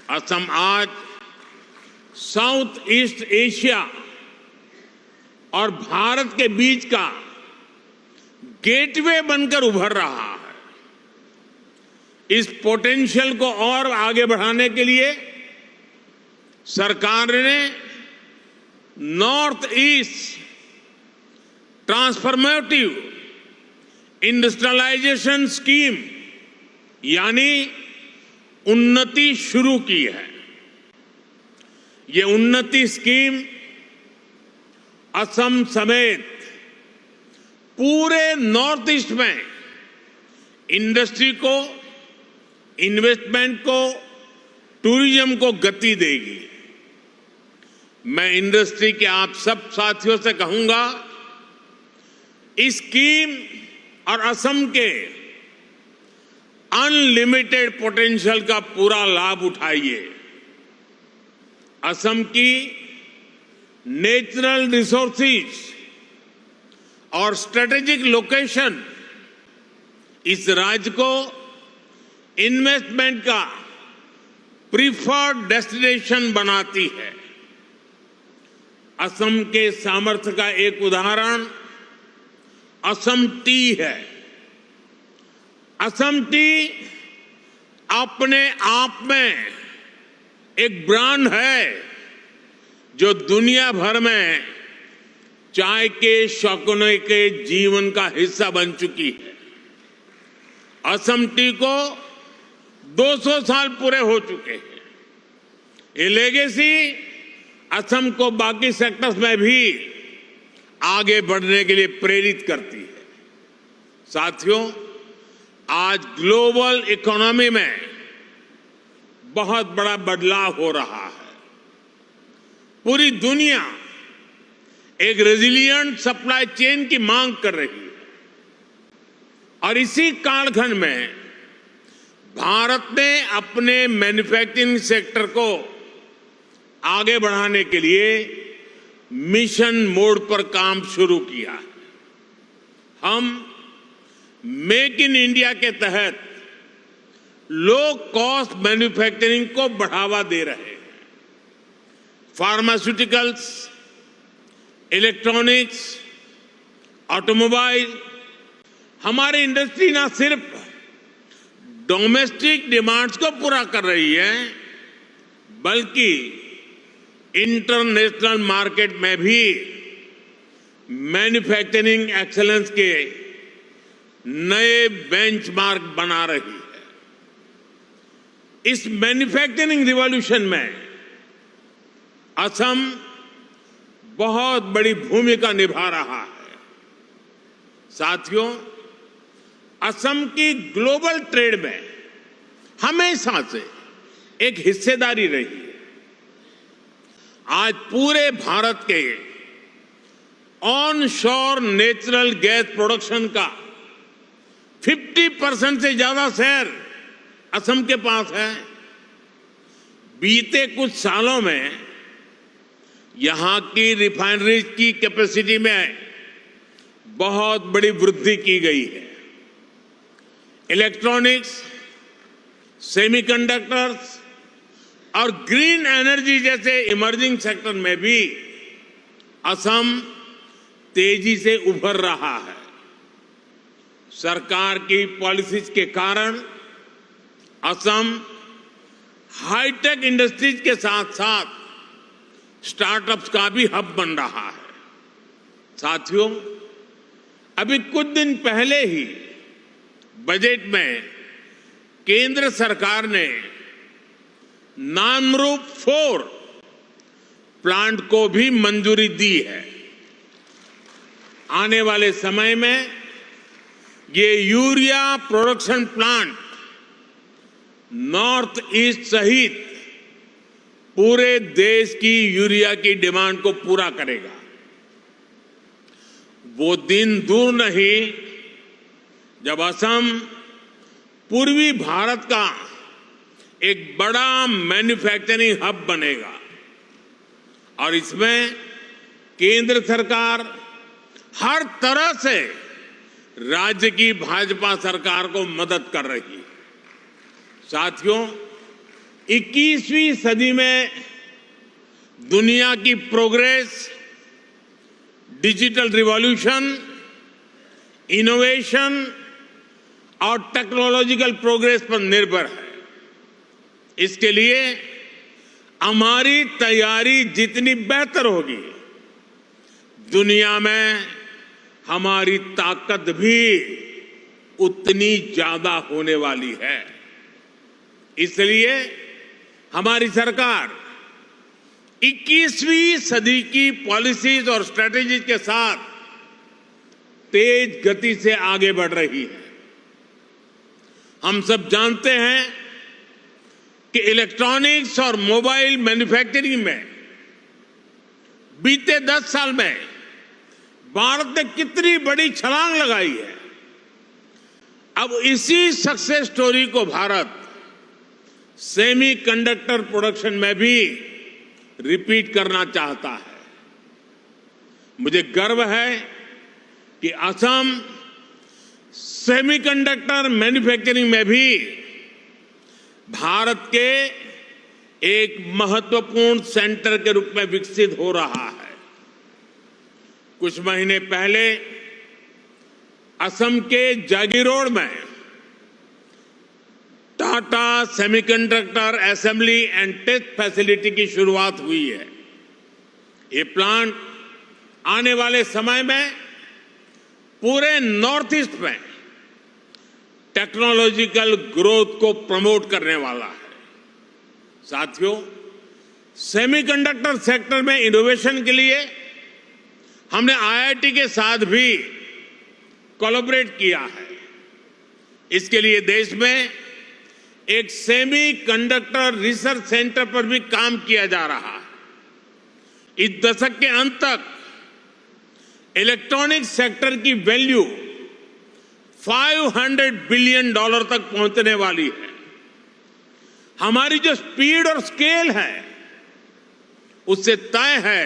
असम आज south east Asia और भारत के बीच का गेटवे बनकर उभर रहा है। इस पोटेंशियल को और आगे बढ़ाने के लिए सरकार ने North East transformative industrialisation scheme यानी उन्नति शुरू की है। ये उन्नति स्कीम असम समेत पूरे नॉर्थ ईस्ट में इंडस्ट्री को, इन्वेस्टमेंट को, टूरिज्म को गति देगी। मैं इंडस्ट्री के आप सब साथियों से कहूंगा, इस स्कीम और असम के अनलिमिटेड पोटेंशियल का पूरा लाभ उठाइए। असम की नेचुरल रिसोर्सेज और स्ट्रेटेजिक लोकेशन इस राज्य को इन्वेस्टमेंट का प्रीफर्ड डेस्टिनेशन बनाती है। असम के सामर्थ्य का एक उदाहरण असम टी है। असम टी अपने आप में एक ब्रांड है जो दुनिया भर में चाय के शौकीनों के जीवन का हिस्सा बन चुकी है। असम टी को 200 साल पूरे हो चुके हैं। ये लेगेसी असम को बाकी सेक्टर्स में भी आगे बढ़ने के लिए प्रेरित करती है। साथियों, आज ग्लोबल इकोनॉमी में बहुत बड़ा बदलाव हो रहा है। पूरी दुनिया एक रेजिलिएंट सप्लाई चेन की मांग कर रही है और इसी कालखंड में भारत ने अपने मैन्युफैक्चरिंग सेक्टर को आगे बढ़ाने के लिए मिशन मोड पर काम शुरू किया है। हम मेक इन इंडिया के तहत लो कॉस्ट मैन्युफैक्चरिंग को बढ़ावा दे रहे हैं। फार्मास्यूटिकल्स, इलेक्ट्रॉनिक्स, ऑटोमोबाइल, हमारी इंडस्ट्री ना सिर्फ डोमेस्टिक डिमांड्स को पूरा कर रही है बल्कि इंटरनेशनल मार्केट में भी मैन्युफैक्चरिंग एक्सेलेंस के नए बेंचमार्क बना रही है। इस मैन्युफैक्चरिंग रिवॉल्यूशन में असम बहुत बड़ी भूमिका निभा रहा है। साथियों, असम की ग्लोबल ट्रेड में हमेशा से एक हिस्सेदारी रही है। आज पूरे भारत के ऑन शोर नेचुरल गैस प्रोडक्शन का 50% से ज्यादा शेयर असम के पास है। बीते कुछ सालों में यहां की रिफाइनरीज की कैपेसिटी में बहुत बड़ी वृद्धि की गई है। इलेक्ट्रॉनिक्स, सेमीकंडक्टर्स और ग्रीन एनर्जी जैसे इमर्जिंग सेक्टर में भी असम तेजी से उभर रहा है। सरकार की पॉलिसीज के कारण असम हाईटेक इंडस्ट्रीज के साथ साथ स्टार्टअप्स का भी हब बन रहा है। साथियों, अभी कुछ दिन पहले ही बजट में केंद्र सरकार ने नामरूप 4 प्लांट को भी मंजूरी दी है। आने वाले समय में ये urea production plant north east सहित पूरे देश की यूरिया की डिमांड को पूरा करेगा। वो दिन दूर नहीं जब असम पूर्वी भारत का एक बड़ा मैन्युफैक्चरिंग हब बनेगा और इसमें केंद्र सरकार हर तरह से राज्य की भाजपा सरकार को मदद कर रही है। साथियों, 21वीं सदी में दुनिया की प्रोग्रेस डिजिटल रिवॉल्यूशन, इनोवेशन और टेक्नोलॉजिकल प्रोग्रेस पर निर्भर है। इसके लिए हमारी तैयारी जितनी बेहतर होगी, दुनिया में हमारी ताकत भी उतनी ज्यादा होने वाली है। इसलिए हमारी सरकार 21वीं सदी की पॉलिसीज और स्ट्रेटेजीज के साथ तेज गति से आगे बढ़ रही है। हम सब जानते हैं कि इलेक्ट्रॉनिक्स और मोबाइल मैन्युफैक्चरिंग में बीते 10 साल में भारत ने कितनी बड़ी छलांग लगाई है। अब इसी सक्सेस स्टोरी को भारत सेमीकंडक्टर प्रोडक्शन में भी रिपीट करना चाहता है। मुझे गर्व है कि असम सेमीकंडक्टर मैन्युफैक्चरिंग में भी भारत के एक महत्वपूर्ण सेंटर के रूप में विकसित हो रहा है। कुछ महीने पहले असम के जागीरोड में Tata semiconductor assembly and test facility की शुरुआत हुई है। ये प्लांट आने वाले समय में पूरे नॉर्थ ईस्ट में टेक्नोलॉजिकल ग्रोथ को प्रमोट करने वाला है। साथियों, सेमीकंडक्टर सेक्टर में इनोवेशन के लिए हमने आईआईटी के साथ भी कोलैबोरेट किया है। इसके लिए देश में एक सेमीकंडक्टर रिसर्च सेंटर पर भी काम किया जा रहा है। इस दशक के अंत तक इलेक्ट्रॉनिक सेक्टर की वैल्यू $500 बिलियन तक पहुंचने वाली है। हमारी जो स्पीड और स्केल है, उससे तय है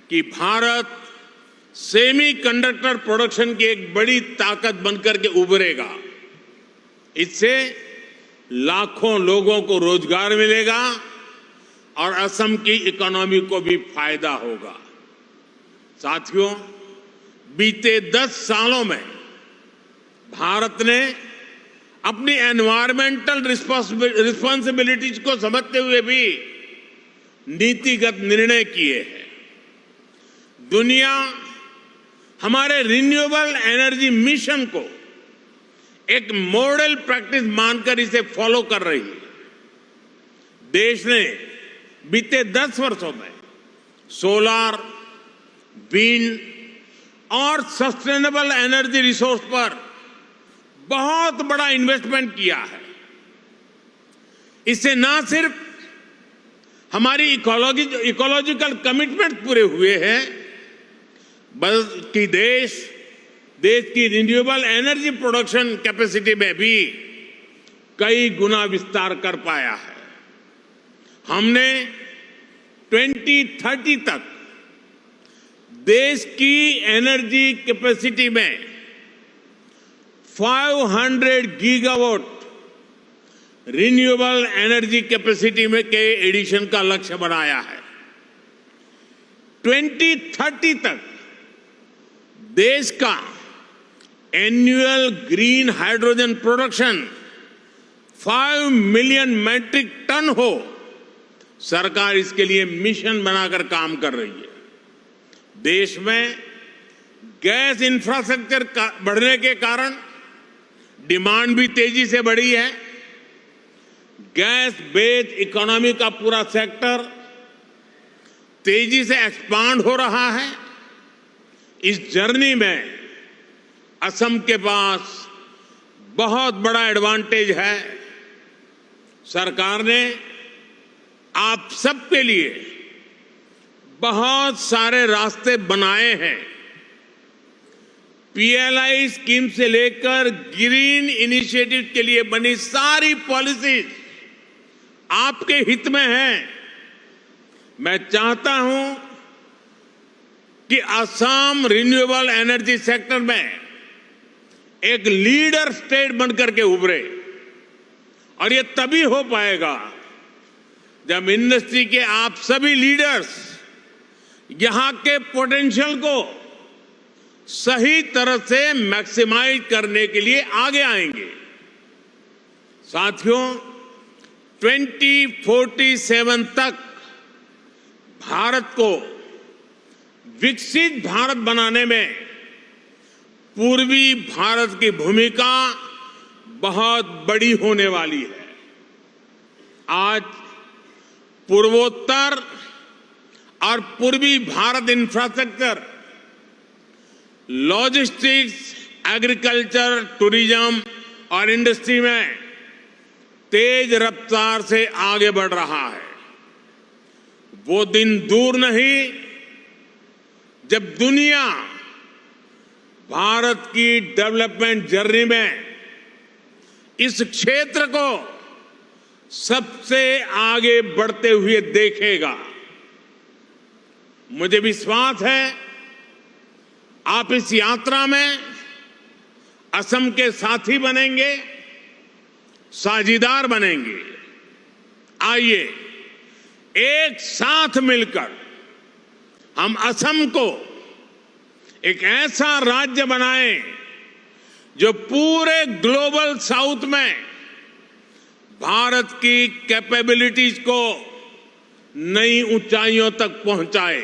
कि भारत सेमीकंडक्टर प्रोडक्शन की एक बड़ी ताकत बनकर के उभरेगा। इससे लाखों लोगों को रोजगार मिलेगा और असम की इकोनॉमी को भी फायदा होगा। साथियों, बीते 10 सालों में भारत ने अपनी एनवायरमेंटल रिस्पॉन्सिबिलिटीज को समझते हुए भी नीतिगत निर्णय किए हैं। दुनिया हमारे रिन्यूएबल एनर्जी मिशन को एक मॉडल प्रैक्टिस मानकर इसे फॉलो कर रही है। देश ने बीते 10 वर्षों में सोलर, विंड और सस्टेनेबल एनर्जी रिसोर्स पर बहुत बड़ा इन्वेस्टमेंट किया है। इससे न सिर्फ हमारी इकोलॉजिकल कमिटमेंट पूरे हुए हैं, बल्कि देश की रिन्यूएबल एनर्जी प्रोडक्शन कैपेसिटी में भी कई गुना विस्तार कर पाया है। हमने 2030 तक देश की एनर्जी कैपेसिटी में 500 गीगावाट रिन्यूएबल एनर्जी कैपेसिटी में के एडिशन का लक्ष्य बनाया है। 2030 तक देश का annual green hydrogen production 5 million metric ton हो, सरकार इसके लिए मिशन बनाकर काम कर रही है। देश में गैस इंफ्रास्ट्रक्चर बढ़ने के कारण डिमांड भी तेजी से बढ़ी है। गैस बेस्ड इकोनॉमी का पूरा सेक्टर तेजी से एक्सपांड हो रहा है। इस जर्नी में असम के पास बहुत बड़ा एडवांटेज है। सरकार ने आप सबके लिए बहुत सारे रास्ते बनाए हैं। पीएलआई स्कीम से लेकर ग्रीन इनिशिएटिव के लिए बनी सारी पॉलिसीज आपके हित में है। मैं चाहता हूं कि असम रिन्यूएबल एनर्जी सेक्टर में एक लीडर स्टेट बनकर के उभरे, और ये तभी हो पाएगा जब इंडस्ट्री के आप सभी लीडर्स यहां के पोटेंशियल को सही तरह से मैक्सिमाइज करने के लिए आगे आएंगे। साथियों, 2047 तक भारत को विकसित भारत बनाने में पूर्वी भारत की भूमिका बहुत बड़ी होने वाली है। आज पूर्वोत्तर और पूर्वी Bharat infrastructure, logistics, agriculture, tourism और इंडस्ट्री में तेज रफ्तार से आगे बढ़ रहा है। वो दिन दूर नहीं जब दुनिया भारत की डेवलपमेंट जर्नी में इस क्षेत्र को सबसे आगे बढ़ते हुए देखेगा। मुझे विश्वास है आप इस यात्रा में असम के साथी बनेंगे, साझीदार बनेंगे। आइए एक साथ मिलकर हम असम को एक ऐसा राज्य बनाएं जो पूरे ग्लोबल साउथ में भारत की कैपेबिलिटीज को नई ऊंचाइयों तक पहुंचाए।